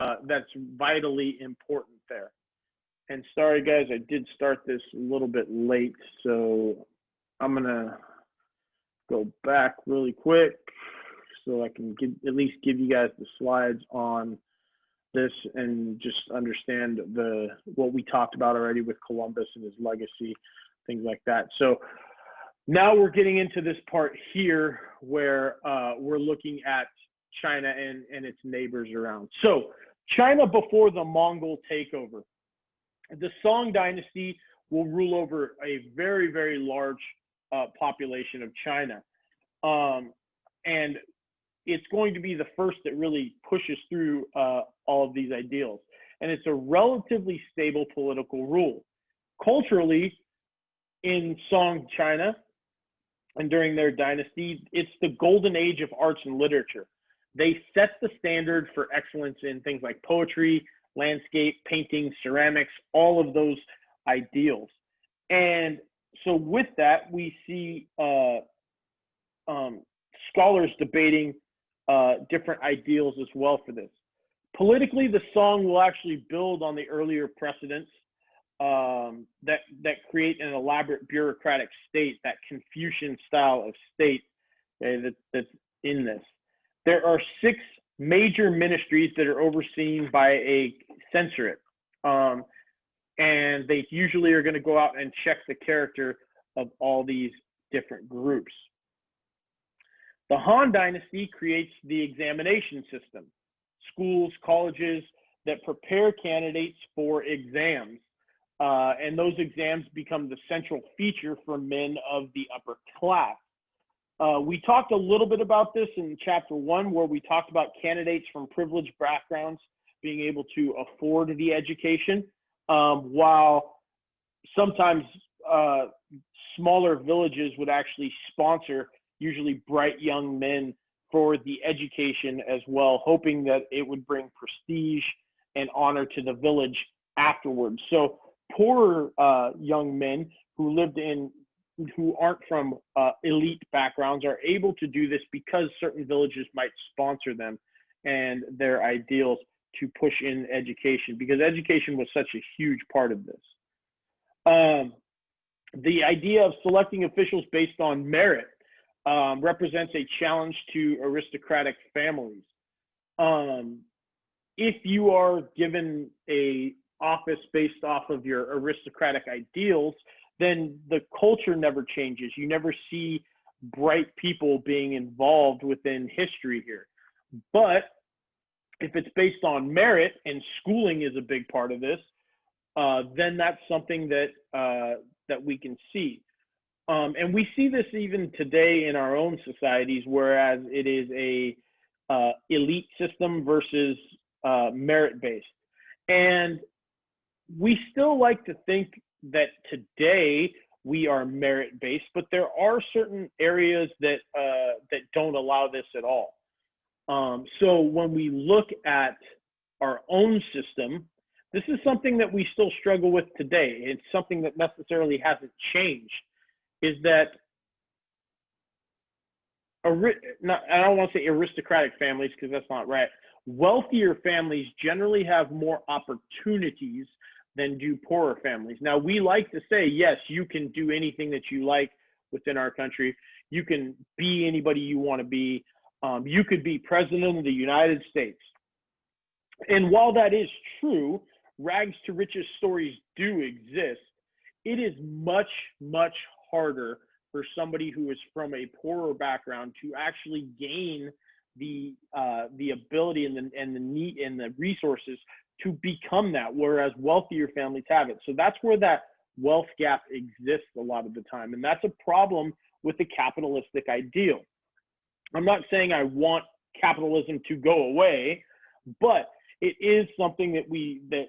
that's vitally important there. And sorry, guys, I did start this a little bit late, so I'm gonna go back really quick so I can at least give you guys the slides on this and just understand what we talked about already with Columbus and his legacy, things like that. So now we're getting into this part here where we're looking at China and its neighbors around. So China before the Mongol takeover. The Song dynasty will rule over a very, very large population of China. And it's going to be the first that really pushes through all of these ideals. And it's a relatively stable political rule. Culturally, in Song China and during their dynasty, it's the golden age of arts and literature. They set the standard for excellence in things like poetry, landscape, painting, ceramics, all of those ideals. And so with that, we see scholars debating different ideals as well for this. Politically, the Song will actually build on the earlier precedents that create an elaborate bureaucratic state, that Confucian style of state that's in this. There are 6 major ministries that are overseen by a censorate. And they usually are going to go out and check the character of all these different groups. The Han Dynasty creates the examination system, schools, colleges that prepare candidates for exams. And those exams become the central feature for men of the upper class. We talked a little bit about this in chapter 1, where we talked about candidates from privileged backgrounds being able to afford the education, while sometimes smaller villages would actually sponsor usually bright young men for the education as well, hoping that it would bring prestige and honor to the village afterwards. So poorer young men who aren't from elite backgrounds are able to do this because certain villages might sponsor them and their ideals to push in education, because education was such a huge part of this. The idea of selecting officials based on merit represents a challenge to aristocratic families. If you are given a office based off of your aristocratic ideals, then the culture never changes. You never see bright people being involved within history here. But if it's based on merit, and schooling is a big part of this, then that's something that we can see. And we see this even today in our own societies, whereas it is a elite system versus merit-based. And we still like to think that today we are merit-based, but there are certain areas that don't allow this at all. So when we look at our own system, this is something that we still struggle with today. It's something that necessarily hasn't changed, is that I don't want to say aristocratic families, because that's not right. Wealthier families generally have more opportunities than do poorer families. Now, we like to say, yes, you can do anything that you like within our country. You can be anybody you want to be. You could be president of the United States. And while that is true, rags to riches stories do exist. It is much, much harder for somebody who is from a poorer background to actually gain the ability and the need and the resources to become that, whereas wealthier families have it. So that's where that wealth gap exists a lot of the time, and that's a problem with the capitalistic ideal. I'm not saying I want capitalism to go away, but it is something that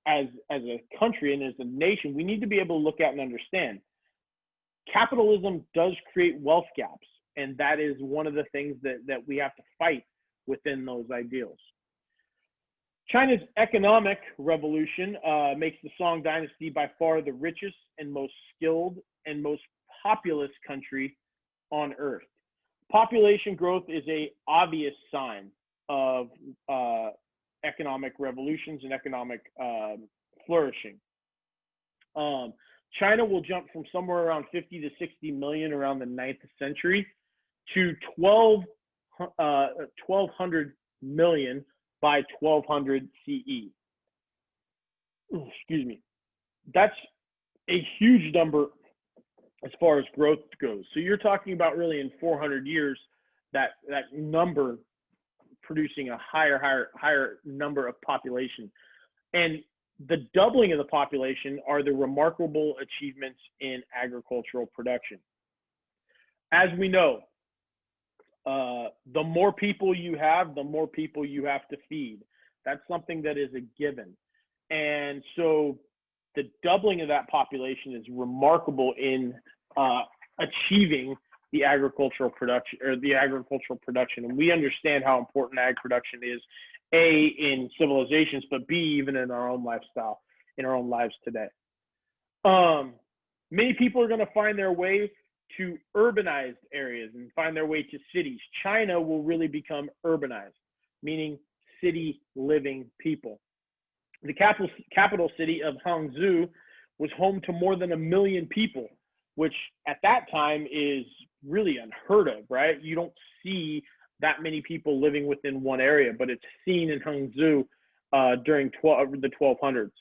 as a country and as a nation, we need to be able to look at and understand. Capitalism does create wealth gaps, and that is one of the things that we have to fight within those ideals. China's economic revolution makes the Song dynasty by far the richest and most skilled and most populous country on earth. Population growth is an obvious sign of economic revolutions and economic flourishing. China will jump from somewhere around 50 to 60 million around the 9th century to 1,200 million by 1200 CE. Excuse me. That's a huge number as far as growth goes. So you're talking about really in 400 years, that number producing a higher number of population. And the doubling of the population are the remarkable achievements in agricultural production. As we know, the more people you have, the more people you have to feed. That's something that is a given. And so the doubling of that population is remarkable in achieving the agricultural production and we understand how important ag production is, A, in civilizations, but B, even in our own lifestyle, in our own lives today. Many people are going to find their way to urbanized areas and find their way to cities. China will really become urbanized, meaning city living people. The capital city of Hangzhou was home to more than 1 million people, which at that time is really unheard of, right? You don't see that many people living within one area, but it's seen in Hangzhou during the 1200s.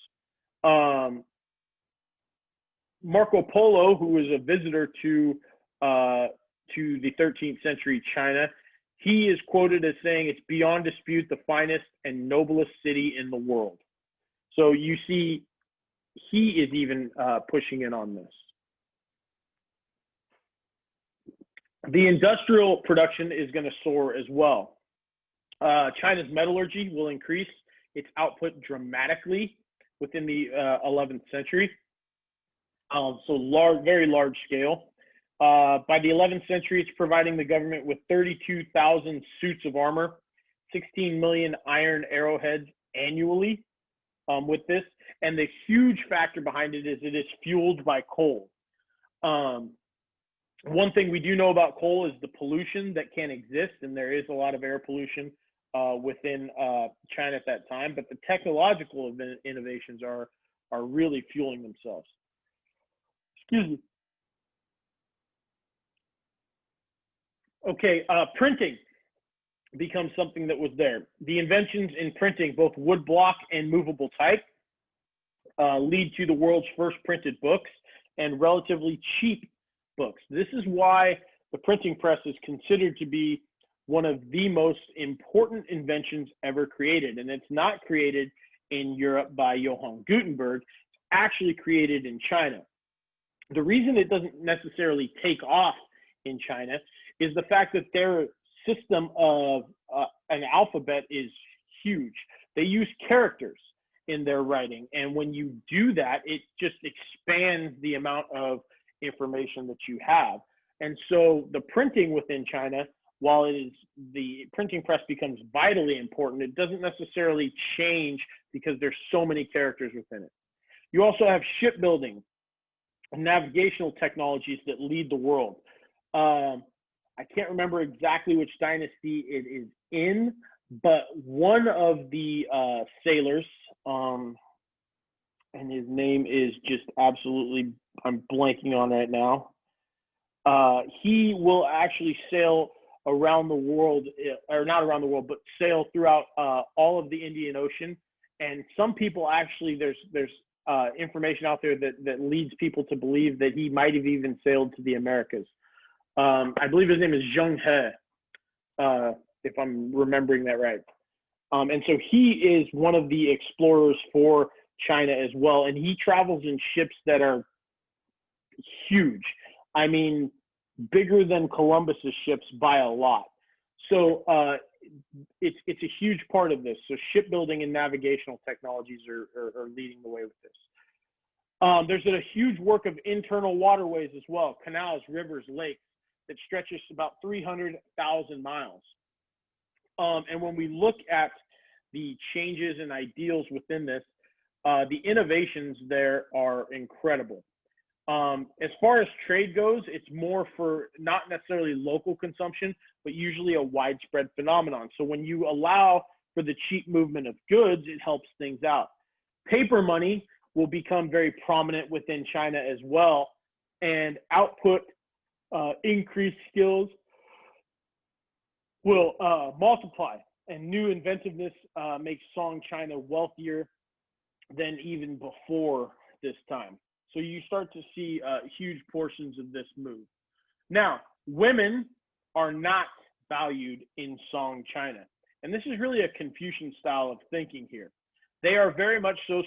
Marco Polo, who was a visitor to the 13th century China, he is quoted as saying, "It's beyond dispute the finest and noblest city in the world." So you see, he is even pushing in on this. The industrial production is going to soar as well. China's metallurgy will increase its output dramatically within the 11th century. So very large scale. By the 11th century, it's providing the government with 32,000 suits of armor, 16 million iron arrowheads annually with this. And the huge factor behind it is fueled by coal. One thing we do know about coal is the pollution that can exist, and there is a lot of air pollution within China at that time, but the technological innovations are really fueling themselves. Excuse me. Okay, printing becomes something that was there. The inventions in printing, both woodblock and movable type, lead to the world's first printed books and relatively cheap books. This is why the printing press is considered to be one of the most important inventions ever created. And it's not created in Europe by Johann Gutenberg, it's actually created in China. The reason it doesn't necessarily take off in China is the fact that their system of an alphabet is huge. They use characters in their writing. And when you do that, it just expands the amount of information that you have. And so the printing within China, while the printing press becomes vitally important, it doesn't necessarily change because there's so many characters within it. You also have shipbuilding and navigational technologies that lead the world. I can't remember exactly which dynasty it is in, but one of the sailors, and his name is just absolutely, I'm blanking on right now. He will actually sail around the world, or not around the world, but sail throughout all of the Indian Ocean. And some people actually, there's information out there that leads people to believe that he might have even sailed to the Americas. I believe his name is Zheng He, if I'm remembering that right. And so he is one of the explorers for China as well. And he travels in ships that are huge. I mean, bigger than Columbus's ships by a lot. So it's a huge part of this. So shipbuilding and navigational technologies are leading the way with this. There's a huge work of internal waterways as well, canals, rivers, lakes, that stretches about 300,000 miles. And when we look at the changes and ideals within this, the innovations there are incredible. As far as trade goes, it's more for not necessarily local consumption, but usually a widespread phenomenon. So when you allow for the cheap movement of goods, it helps things out. Paper money will become very prominent within China as well, and output, increased skills will multiply, and new inventiveness makes Song China wealthier than even before this time. So you start to see huge portions of this move. Now, women are not valued in Song China. And this is really a Confucian style of thinking here. They are very much so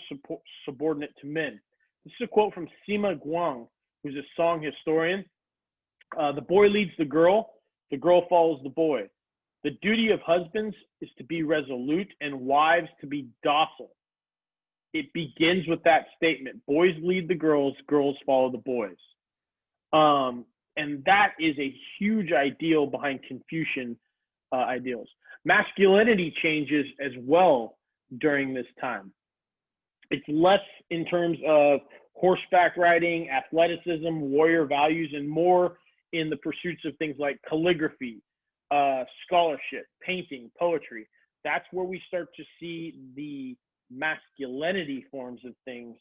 subordinate to men. This is a quote from Sima Guang, who's a Song historian. The boy leads the girl follows the boy. The duty of husbands is to be resolute and wives to be docile. It begins with that statement. Boys lead the girls follow the boys. And that is a huge ideal behind Confucian ideals. Masculinity changes as well during this time. It's less in terms of horseback riding, athleticism, warrior values, and more in the pursuits of things like calligraphy, scholarship, painting, poetry. That's where we start to see the masculinity forms of things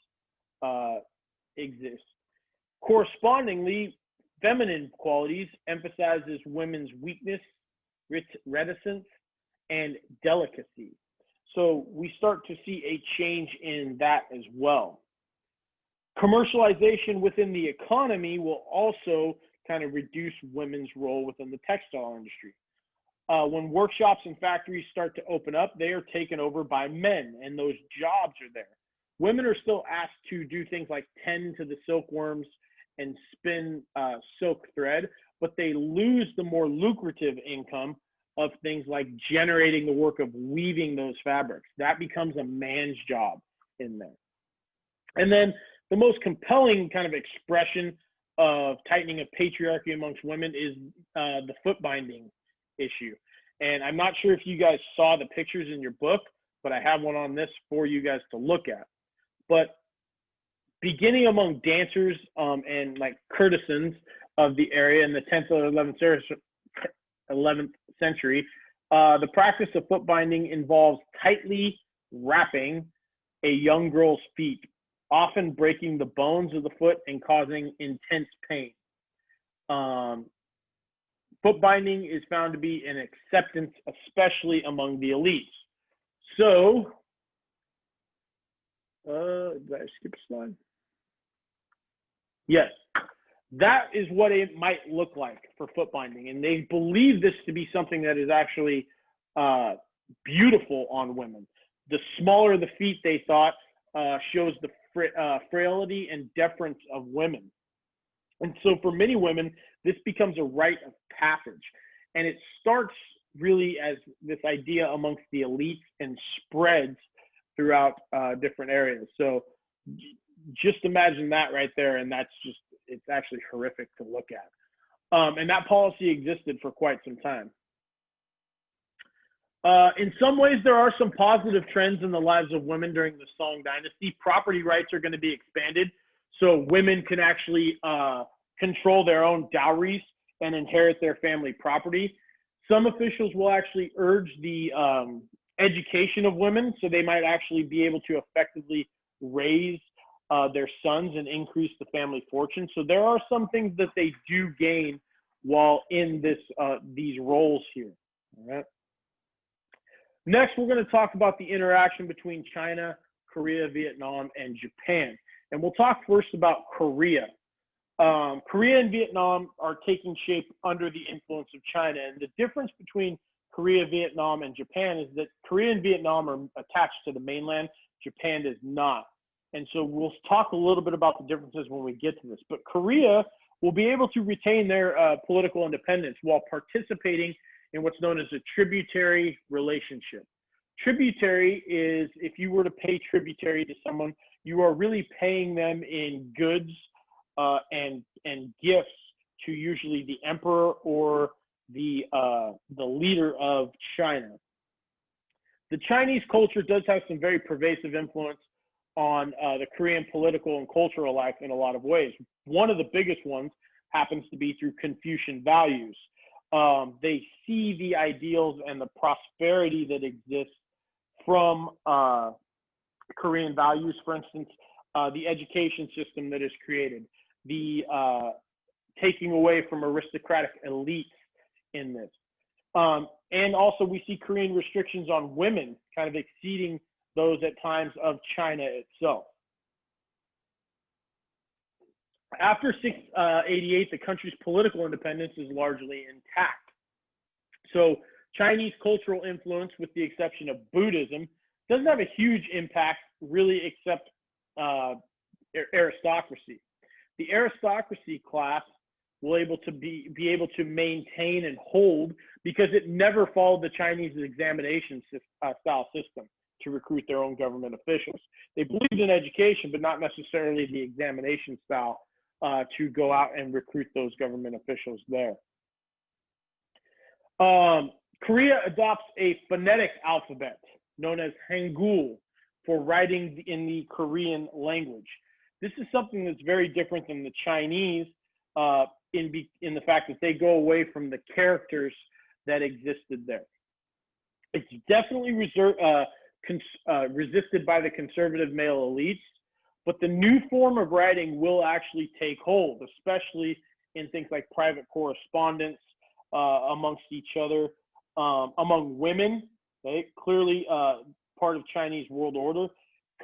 exist. Correspondingly, feminine qualities emphasizes women's weakness, reticence, and delicacy. So we start to see a change in that as well. Commercialization within the economy will also kind of reduce women's role within the textile industry. When workshops and factories start to open up, they are taken over by men, and those jobs are there. Women are still asked to do things like tend to the silkworms and spin silk thread, but they lose the more lucrative income of things like generating the work of weaving those fabrics. That becomes a man's job in there. And then the most compelling kind of expression of tightening of patriarchy amongst women is the foot binding issue. And I'm not sure if you guys saw the pictures in your book, but I have one on this for you guys to look at. But beginning among dancers and like courtesans of the area in the 10th or 11th century, the practice of foot binding involves tightly wrapping a young girl's feet, often breaking the bones of the foot and causing intense pain. Foot binding is found to be an acceptance, especially among the elites. So, did I skip a slide? Yes, that is what it might look like for foot binding. And they believe this to be something that is actually beautiful on women. The smaller the feet, they thought, shows the frailty and deference of women. And so for many women, this becomes a rite of passage. And it starts really as this idea amongst the elites and spreads throughout different areas. So just imagine that right there. And that's just, it's actually horrific to look at. And that policy existed for quite some time. In some ways, there are some positive trends in the lives of women during the Song dynasty. Property rights are going to be expanded, so women can actually control their own dowries and inherit their family property. Some officials will actually urge the education of women, so they might actually be able to effectively raise their sons and increase the family fortune. So there are some things that they do gain while in this these roles here. All right. Next, we're going to talk about the interaction between China, Korea, Vietnam, and Japan. And we'll talk first about Korea. Korea and Vietnam are taking shape under the influence of China. And the difference between Korea, Vietnam, and Japan is that Korea and Vietnam are attached to the mainland. Japan is not. And so we'll talk a little bit about the differences when we get to this. But Korea will be able to retain their political independence while participating in what's known as a tributary relationship. Tributary is if you were to pay tributary to someone, you are really paying them in goods and gifts to usually the emperor or the leader of China. The Chinese culture does have some very pervasive influence on the Korean political and cultural life in a lot of ways. One of the biggest ones happens to be through Confucian values. They see the ideals and the prosperity that exists from Korean values. For instance, the education system that is created, the taking away from aristocratic elites in this. And also we see Korean restrictions on women kind of exceeding those at times of China itself. After 688, the country's political independence is largely intact. So Chinese cultural influence, with the exception of Buddhism, doesn't have a huge impact really except aristocracy. The aristocracy class will be able to maintain and hold because it never followed the Chinese examination style system to recruit their own government officials. They believed in education, but not necessarily the examination style to go out and recruit those government officials there. Korea adopts a phonetic alphabet known as Hangul for writing in the Korean language. This is something that's very different than the Chinese in the fact that they go away from the characters that existed there. It's definitely resisted by the conservative male elites, but the new form of writing will actually take hold, especially in things like private correspondence amongst each other, among women, right? Clearly part of Chinese world order.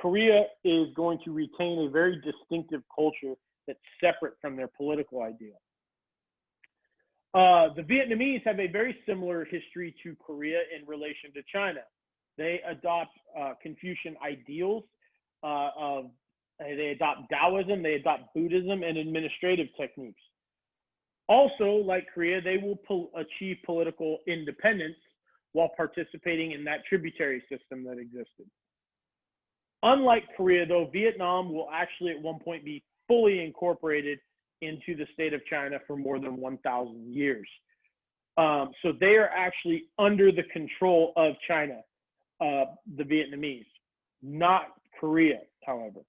Korea is going to retain a very distinctive culture that's separate from their political ideal. The Vietnamese have a very similar history to Korea in relation to China. They adopt Confucian ideals they adopt Taoism, they adopt Buddhism and administrative techniques. Also, like Korea, they will achieve political independence while participating in that tributary system that existed. Unlike Korea, though, Vietnam will actually at one point be fully incorporated into the state of China for more than 1,000 years. So they are actually under the control of China, the Vietnamese, not Korea, however.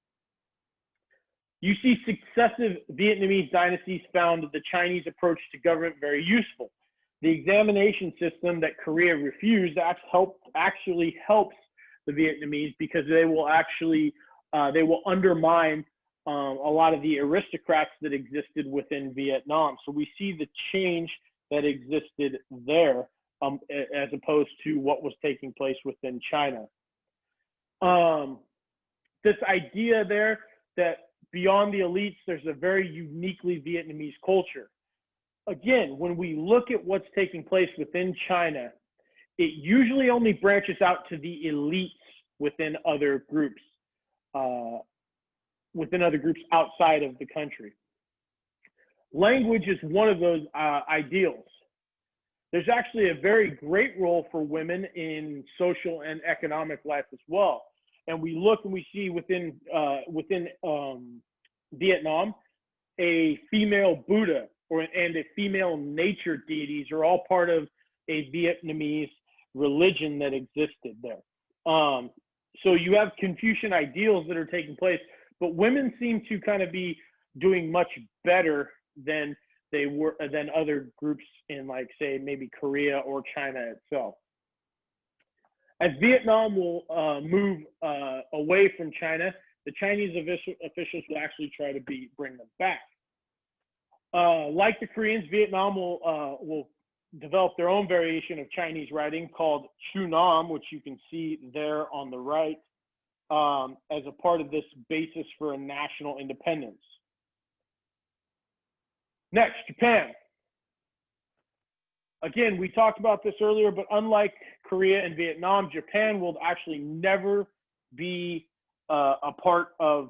You see successive Vietnamese dynasties found the Chinese approach to government very useful. The examination system that Korea refused actually helps the Vietnamese because they will actually undermine a lot of the aristocrats that existed within Vietnam. So we see the change that existed there as opposed to what was taking place within China. This idea there that beyond the elites, there's a very uniquely Vietnamese culture. Again, when we look at what's taking place within China, it usually only branches out to the elites within other groups outside of the country. Language is one of those ideals. There's actually a very great role for women in social and economic life as well. And we look and we see within Vietnam, a female Buddha and a female nature deities are all part of a Vietnamese religion that existed there. So you have Confucian ideals that are taking place, but women seem to kind of be doing much better than other groups in, like, say, maybe Korea or China itself. As Vietnam will move away from China, the Chinese officials will actually try to bring them back. Like the Koreans, Vietnam will develop their own variation of Chinese writing called Chunam, which you can see there on the right, as a part of this basis for a national independence. Next, Japan. Again, we talked about this earlier, but unlike Korea and Vietnam, Japan will actually never be a part of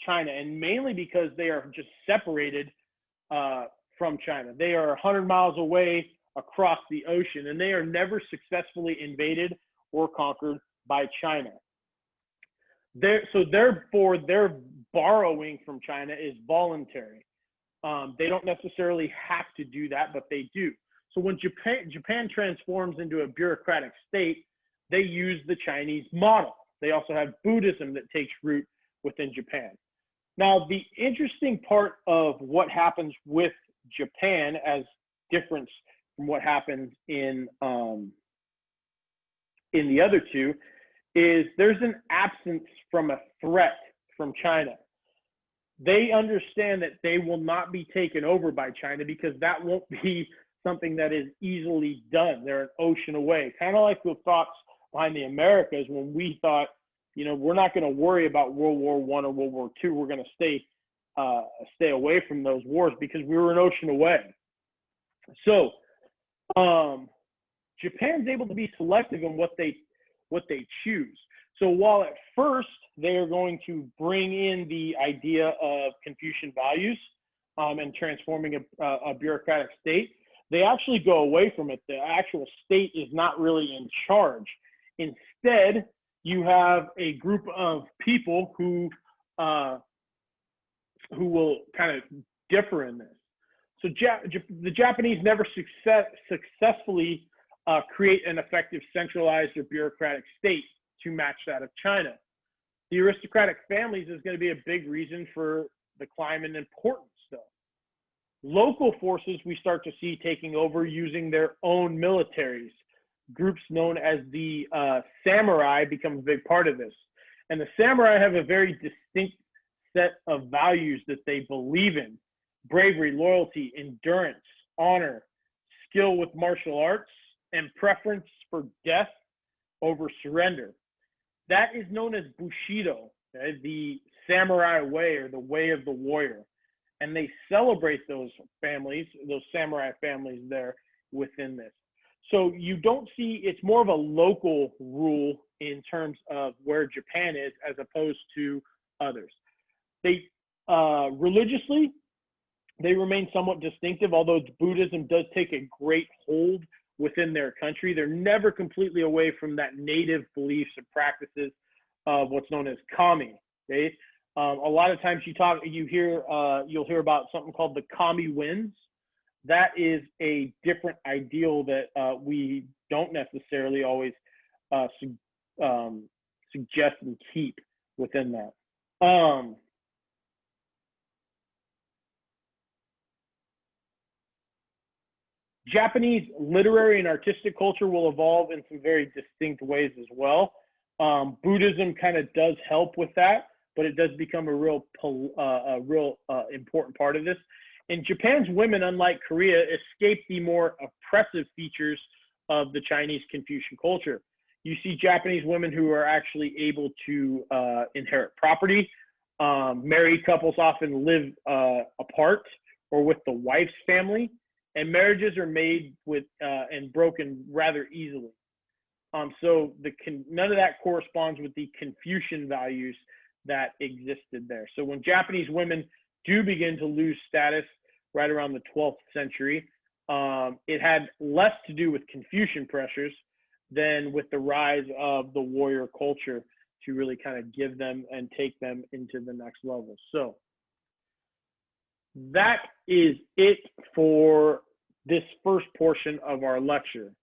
China, and mainly because they are just separated from China. They are 100 miles away across the ocean, and they are never successfully invaded or conquered by China. So therefore, their borrowing from China is voluntary. They don't necessarily have to do that, but they do. So when Japan transforms into a bureaucratic state, they use the Chinese model. They also have Buddhism that takes root within Japan. Now, the interesting part of what happens with Japan as difference from what happens in in the other two is there's an absence from a threat from China. They understand that they will not be taken over by China because that won't be something that is easily done. They're an ocean away. Kind of like the thoughts behind the Americas when we thought, you know, we're not going to worry about World War I or World War II. We're going to stay away from those wars because we were an ocean away. So Japan's able to be selective in what they choose. So while at first they are going to bring in the idea of Confucian values and transforming a bureaucratic state, they actually go away from it. The actual state is not really in charge. Instead, you have a group of people who will kind of differ in this. So the Japanese never successfully create an effective centralized or bureaucratic state to match that of China. The aristocratic families is going to be a big reason for the climb in importance, though. Local forces we start to see taking over using their own militaries. Groups known as the samurai become a big part of this. And the samurai have a very distinct set of values that they believe in: bravery, loyalty, endurance, honor, skill with martial arts, and preference for death over surrender. That is known as Bushido, the samurai way or the way of the warrior. And they celebrate those families, those samurai families there within this. So you don't see, it's more of a local rule in terms of where Japan is as opposed to others. They religiously, they remain somewhat distinctive, although Buddhism does take a great hold within their country. They're never completely away from that native beliefs and practices of what's known as kami. Okay? A lot of times you'll hear about something called the kami winds. That is a different ideal that we don't necessarily always suggest and keep within that. Japanese literary and artistic culture will evolve in some very distinct ways as well. Buddhism kind of does help with that, but it does become a real important part of this. And Japan's women, unlike Korea, escape the more oppressive features of the Chinese Confucian culture. You see Japanese women who are actually able to inherit property. Married couples often live apart or with the wife's family. And marriages are made with and broken rather easily. So none of that corresponds with the Confucian values that existed there. So when Japanese women do begin to lose status right around the 12th century, it had less to do with Confucian pressures than with the rise of the warrior culture to really kind of give them and take them into the next level. So that is it for this first portion of our lecture.